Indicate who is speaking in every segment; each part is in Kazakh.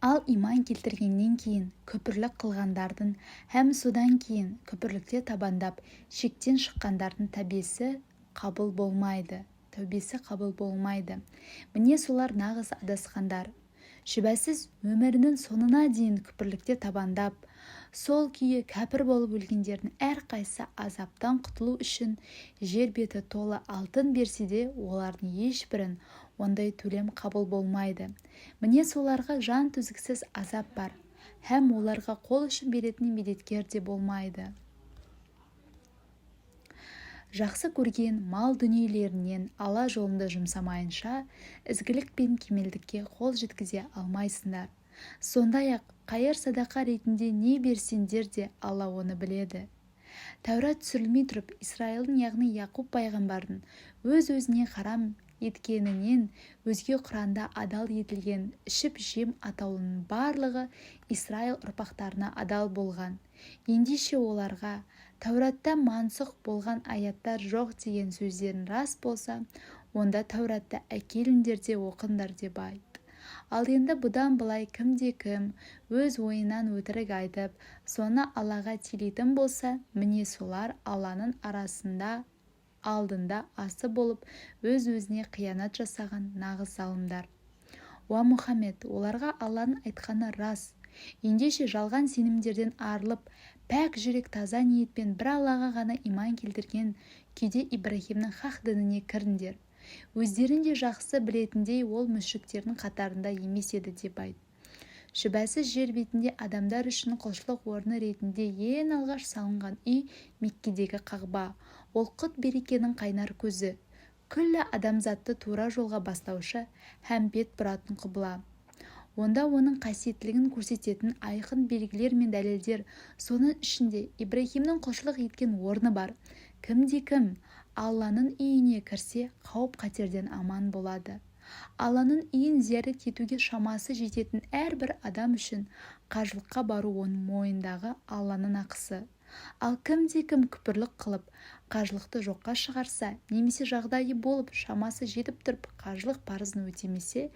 Speaker 1: Ал иман келтіргеннен кейін күпірлік қылғандардың һәм содан кейін күпірлікте табандап шектен шыққандардың тәубесі қабыл болмайды. Міне солар нағыз адасқандар. Шүбәсіз өмірінің соңына дейін күпірлікте табандап, сол күйі кәпір болып өлгендердің әрқайсысы азаптан құтылу үшін жер беті толы алтын берсе де олардың ешбірін ондай төлем қабыл болмайды. Міне соларға жан төзгісіз азап бар, һәм оларға қол ұшын беретін медеткер де болмайды. Жақсы көрген мал дүниелерінен Алла жолында жұмсамайынша, ізгілік пен кемелдікке қол жеткізе алмайсыңдар. Сондай-ақ қайыр садақа ретінде не берсеңдер де Алла оны біледі. Тәурат түсірілмей тұрып, Исраилдің, яғни Яқуб пайғамбардың өз-өзіне харам еткенінен өзге Құранда адал етілген ішіп-жем атаулының барлығы Исраил ұрпақтарына адал болған. Ендеше оларға Тәуратта мансұқ болған аяттар жоқ деген сөздерін рас болса, онда Тәуратты әкеліңдер де оқыңдар деп айт. Ал енді бұдан былай кімде-кім өз ойынан өтірік айтып, соны Аллаға телейтін болса, міне солар Алланың алдында асы болып, өз-өзіне қиянат жасаған нағыз залымдар. Уа Мұхаммед, оларға Алланың айтқаны рас. Ендеше жалған сенімдерден арылып, пәк жүрек таза ниетпен бір Аллаға ғана иман келтірген күйде Ибрахимнің хақ дініне кіріңдер. Өздерінде жақсы білетіндей ол мүшриктердің қатарында емес еді деп айт. Шүбәсіз жер бетінде адамдар үшін құлшылық орны ретінде ең алғаш салынған үй Меккедегі Қағба. Ол құт берекенің қайнар көзі, күллі адамзатты тура жолға бастаушы һәм бет бұратын құбыла. Онда оның қасиеттілігін көрсететін айқын белгілер мен дәлелдер, соның ішінде Ибрахимнің құлшылық еткен орны бар. Кімде-кім Алланың үйіне кірсе, қауіп-қатерден аман болады. Алланың үйін зиярат етуге шамасы жететін әрбір адам үшін қажылыққа бару оның мойнындағы Алланың ақысы. Ал кімде-кім күпірлік қылып, қажылықты жоққа шығарса, немесе жағдайы болып, шамасы жетіп тұрып, қажылық парызын өтемесе,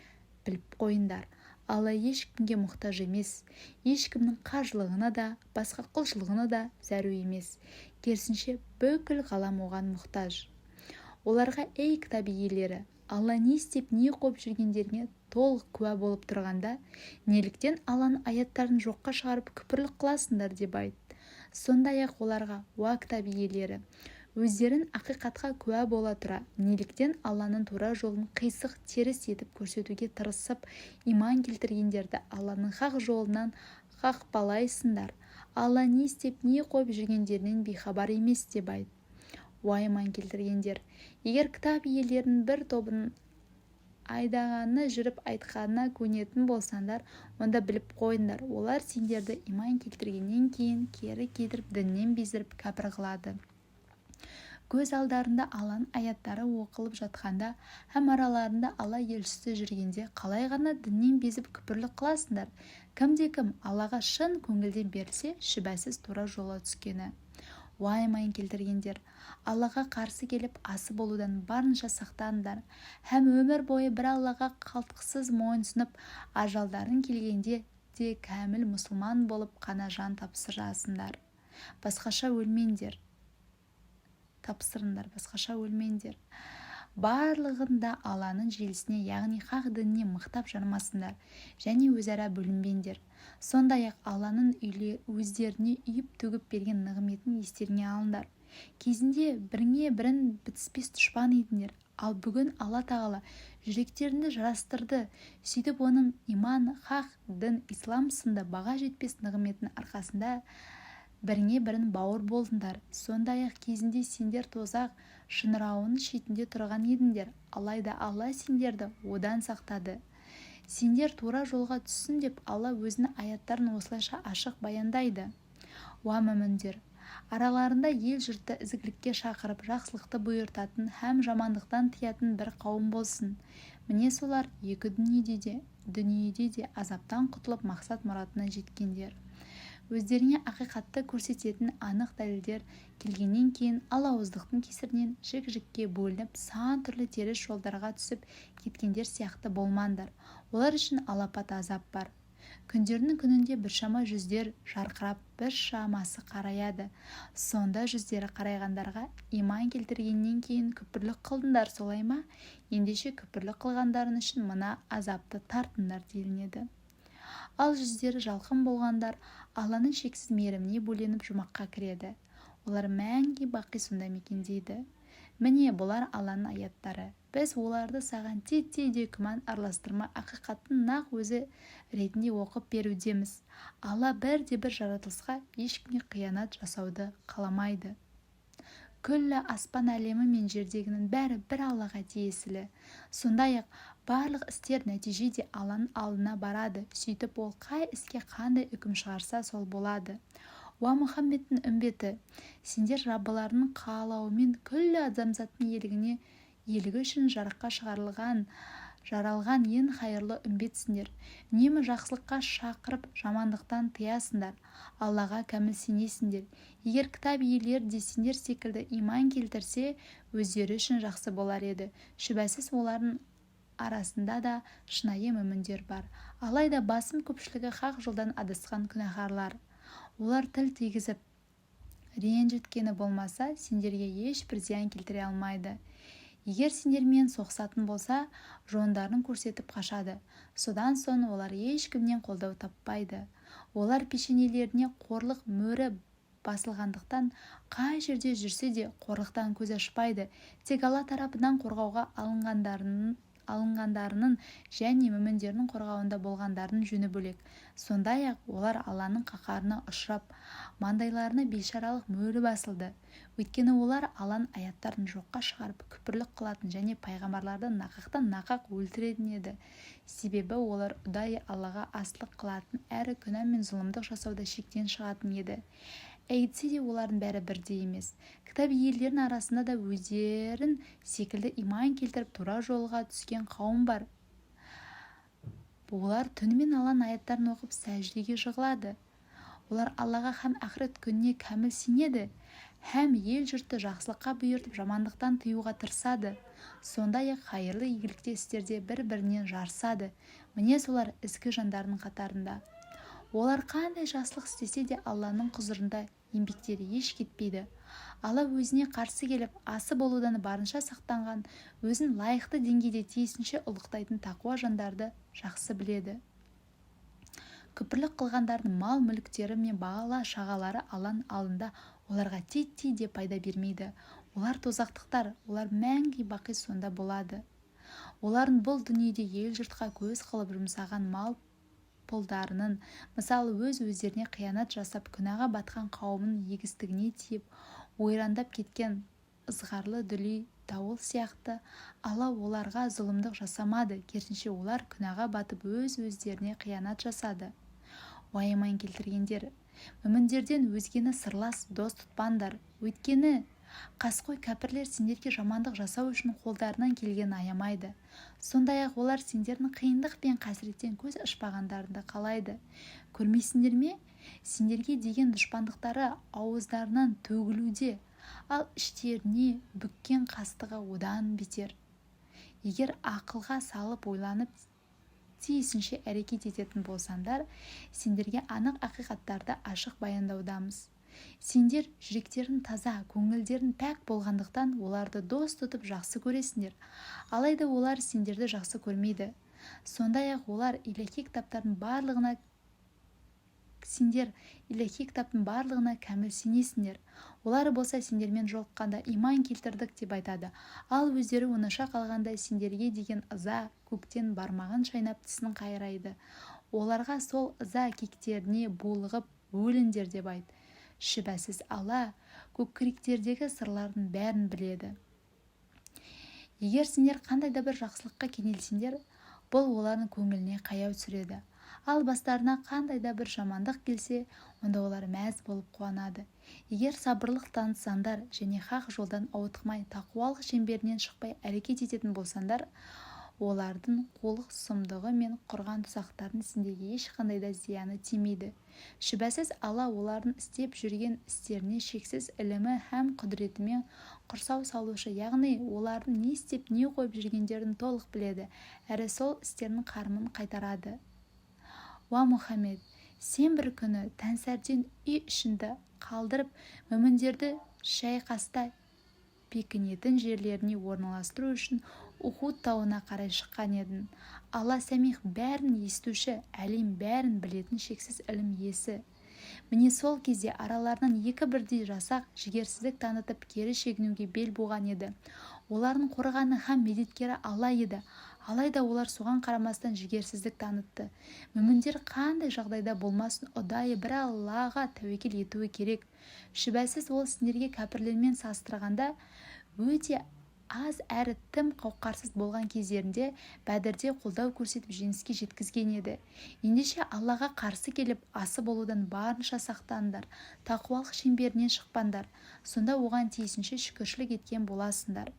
Speaker 1: біліп қойыңдар. Алла ешкімге мұқтаж емес, ешкімнің қажылығына да, басқа құлшылығына да зәру емес. Керісінше, бүкіл ғалам оған мұқтаж. Оларға, ей кітап иелері, Алла не істеп, не қойып жүргендеріне толық куә болып тұрғанда, неліктен Алланың аяттарын жоққа шығарып күпірлік қыласыңдар деп айт. Сондай-ақ оларға, уа кітап иелері, өздерін ақиқатқа куә бола тұра, неліктен Алланың тура жолын қисық теріс етіп көрсетуге тырысып, иман келтіргендерді Алланың хақ жолынан қақпалайсыңдар. Алла не істеп, не қойып жүргендерінен бейхабар емес деп айт. Уа иман келтіргендер, егер кітап иелерінің бір тобын айдағаны жүріп айтқанына көнетін болсаңдар, онда біліп қойыңдар, олар сендерді иман келтіргеннен кейін кері кетіріп, діннен бездіріп кәпір қылады. Көз алдарында Алланың аяттары оқылып жатқанда һәм араларында Алла елшісі жүргенде қалай ғана діннен безіп күпірлік қыласыңдар? Кімде-кім Аллаға шын көңілден берілсе, шүбәсіз тура жола түскені. Уа иман келтіргендер, Аллаға қарсы келіп асы болудан барынша сақтаныңдар, һәм өмір бойы бір Аллаға қалтқысыз мойынсұнып, ажалдарын келгенде де кәміл мұсылман болып қана жан тапсырасыңдар. Басқаша өлмеңдер. Барлығында Алланың желісіне, яғни хақ дініне мықтап жармасыңдар және өзара бөлінбеңдер. Сондай-ақ Алланың өздеріне үйіп-төгіп берген нығметін естеріңе алыңдар. Кезінде біріне-бірін бітіспес дұшпан едіңдер, ал бүгін Алла Тағала жүректеріңді жарастырды. Сөйтіп оның иман, хақ, дін, ислам сынды баға жетпес нығметін арқасында біріне-бірін бауыр болдыңдар. Сондай-ақ кезінде сендер тозақ шыңырауының шетінде тұрған едіңдер, алайда Алла сендерді одан сақтады. Сендер тура жолға түссін деп Алла өзінің аяттарын осылайша ашық баяндайды. Уа мүміндер, араларында ел жұртты ізгілікке шақырып, жақсылықты бұйыртатын һәм жамандықтан тыятын бір қауым болсын. Міне солар екі дүниеде де азаптан құтылып мақсат мұратына жеткендер. Өздеріне ақиқатты көрсететін анық дәлелдер келгеннен кейін алауыздықтың кесірінен жік-жікке бөлініп, сан түрлі теріс жолдарға түсіп кеткендер сияқты болмаңдар. Олар үшін алапат азап бар. Күндердің күнінде біршама жүздер жарқырап, біршамасы қараяды. Сонда жүздері қарайғандарға иман келтіргеннен кейін күпірлік қылдыңдар солай ма? Ендеше күпірлік қылғандарың үшін мына азапты тартыңдар делінеді. Ал жүздері жалқын болғандар Алланың шексіз мейіріміне бөленіп жұмаққа кіреді. Олар мәңгі бақи сонда мекендейді. Міне бұлар Алланың аяттары. Біз оларды саған титтей де күмән араластырма ақиқаттың нақ өзі ретінде оқып берудеміз. Алла бірде-бір жаратылысқа ешкімге қиянат жасауды қаламайды. Күллі аспан әлемі мен жердегінің бәрі бір Аллаға тиесілі. Сондай-ақ барлық істер нәтижеде Алланың алдына барады. Сөйтіп ол қай іске қандай үкім шығарса сол болады. Уа Мұхаммедтің үмбеті, сендер Раббыларының қалауымен күллі адамзаттың елігі үшін жарыққа жаралған ең хайырлы үмбетсіңдер. Үнемі жақсылыққа шақырып, жамандықтан тыясыңдар. Аллаға кәміл сенесіңдер. Егер кітап иелері де сендер секілді иман келтірсе, өздері үшін жақсы болар еді. Шүбәсіз олардың арасында да шынайы мүміндер бар. Алайда басым көпшілігі хақ жолдан адасқан күнәһарлар. Олар тіл тигізіп ренжіткені болмаса, сендерге ешбір зиян келтіре алмайды. Егер сендермен соғысатын болса, жондарын көрсетіп қашады. Содан соң олар ешкімнен қолдау таппайды. Олар пешенелеріне қорлық мөрі басылғандықтан, қай жерде жүрсе де қорлықтан көз ашпайды. Тек Алла тарапынан қорғауға алынғандарының және мүміндердің қорғауында болғандардың жөні бөлек. Сондай-ақ олар Алланың қаһарына ұшырап, маңдайларына бейшаралық мөрі басылды. Өйткені олар Алланың аяттарын жоққа шығарып, күпірлік қылатын және пайғамбарларды нақақтан нақақ өлтіретін еді. Себебі олар ұдайы Аллаға асылық қылатын әрі күнә мен зұлымдық жасауда шектен шығатын еді. Әйтсе де олардың бәрі бірдей емес. Кітап иелерінің арасында да өздерін секілді иман келтіріп тура жолға түскен қауым бар. Олар түнімен Алланың аяттарын оқып сәждеге жығылады. Олар Аллаға һәм ақырет күніне кәміл сенеді, һәм ел жұртты жақсылыққа бұйыртып жамандықтан тыюға тырысады. Сондай-ақ хайырлы игілікті істерде бір-бірінен жарысады. Міне солар ізгі жандардың қатарында. Олар қандай жақсылық істесе де Алланың құзырында еңбектері еш кетпейді. Алла өзіне қарсы келіп, асы болудан барынша сақтанған, өзін лайықты деңгейде тиісінше ұлықтайтын тақуа жандарды жақсы біледі. Күпірлік қылғандардың мал мүліктері мен бала шағалары Алланың алдында оларға титтей де пайда бермейді. Олар тозақтықтар, олар мәңгі бақи сонда болады. Олардың бұл дүниеде ел жұртқа көз қылып жұмсаған мал пұлдарының, мысалы өздеріне қиянат жасап күнәға батқан қауымның егістігіне тиіп, ойрандап кеткен ызғарлы дүлей дауыл сияқты, Алла оларға зұлымдық жасамады, керісінше олар күнәға батып өздеріне қиянат жасады. Уайыман келтіргендер, мүміндерден өзгені сырлас дос тұтпаңдар, өйткені қасқой кәпірлер сендерге жамандық жасау үшін қолдарынан келгенін аямайды. Сондай-ақ олар сендердің қиындық пен қасіреттен көз ашпағандарыңды қалайды. Көрмейсіңдер ме? Сендерге деген дұшпандықтары ауыздарынан төгілуде, ал іштеріне бүккен қастығы одан бетер. Егер ақылға салып ойланып тиісінше әрекет ететін болсаңдар, сендерге анық ақиқаттарды ашық баяндаудамыз. Сендер жүректерін таза, көңілдерін пәк болғандықтан оларды дос тұтып жақсы көресіңдер. Алайда олар сендерді жақсы көрмейді. Сондай-ақ олар илахи кітаптың барлығына кәміл сенесіңдер. Олар болса сендермен жолыққанда иман келтірдік деп айтады. Ал өздері оңаша қалғанда сендерге деген ыза көктен бармағын шайнап тісін қайрайды. Оларға сол ыза кектеріне булығып өліңдер деп айт. Шүбәсіз Алла көкіректердегі сырлардың бәрін біледі. Егер сендер қандай да бір жақсылыққа кенелсеңдер, бұл олардың көңіліне қаяу түсіреді. Ал бастарына қандай да бір жамандық келсе, онда олар мәз болып қуанады. Егер сабырлық танытсаңдар және хақ жолдан ауытқымай, тақуалық шеңберінен шықпай әрекет ететін болсаңдар, олардың қулық сұмдығы мен құрған тұзақтарын сендерге ешқандай да зияны тимейді. Шүбәсіз Алла олардың істеп жүрген істеріне шексіз ілімі һәм құдіретімен құрсау салушы, яғни олардың не істеп не қойып жүргендерін толық біледі, әрі сол істердің қарымын қайтарады. уа мұхаммед, сен бір күні таңсәріден үй ішінді қалдырып мүміндерді шайқаста бекінетін жерлеріне орналастыру үшін Ухуд тауына қарай шыққан едің. Алла сәмих, бәрін естуші, әлем бәрін білетін шексіз ілім иесі. Міне сол кезде араларынан екі бірдей жасақ жігерсіздік танытып кері шегінуге бел буған еді. Олардың қорғаны һәм медеткері Алла еді. Алайда олар соған қарамастан жігерсіздік танытты. Мүміндер қандай жағдайда болмасын ұдайы бір Аллаға тәуекел етуі керек. Шүбәсіз ол сендерге кәпірлермен салыстырғанда өте аз әрі тым қауқарсыз болған кездерінде Бәдірде қолдау көрсетіп жеңіске жеткізген еді. Ендеше Аллаға қарсы келіп асып болудан барынша сақтаныңдар, тақуалық шеңберінен шықпаңдар, сонда оған тиісінше шүкіршілік еткен боласыңдар.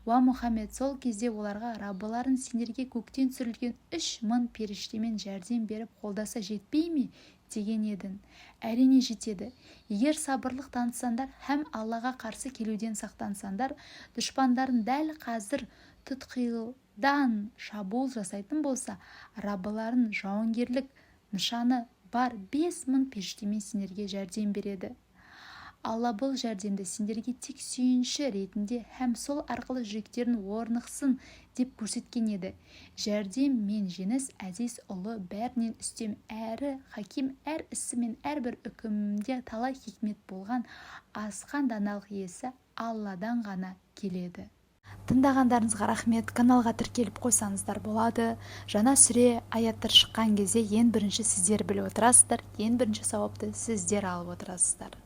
Speaker 1: Уа Мұхаммед, сол кезде оларға Раббыларын сендерге көктен түсірілген 3000 періштемен жәрдем беріп қолдаса жетпей ме деген едің. Әрине жетеді. Егер сабырлық танытсаңдар һәм Аллаға қарсы келуден сақтансаңдар, дұшпандарын дәл қазір тұтқиылдан шабуыл жасайтын болса, Раббыларын жауынгерлік нышаны бар 5000 періштемен сендерге жәрдем береді. Алла бұл жәрдемді сендерге тек сүйінші ретінде һәм сол арқылы жүректерін орнықсын деп көрсеткен еді. Жәрдем мен жеңіс әзиз ұлы, бәрінен үстем әрі хаким, әр ісі мен әрбір үкімде талай хикмет болған асқан даналық иесі Алладан ғана келеді. Тыңдағандарыңызға рахмет. Каналға тіркеліп қойсаңыздар болады. Жаңа сүре аяттар шыққан кезде ең бірінші сіздер біліп отырасыздар, ең бірінші сауапты сіздер алып отырасыздар.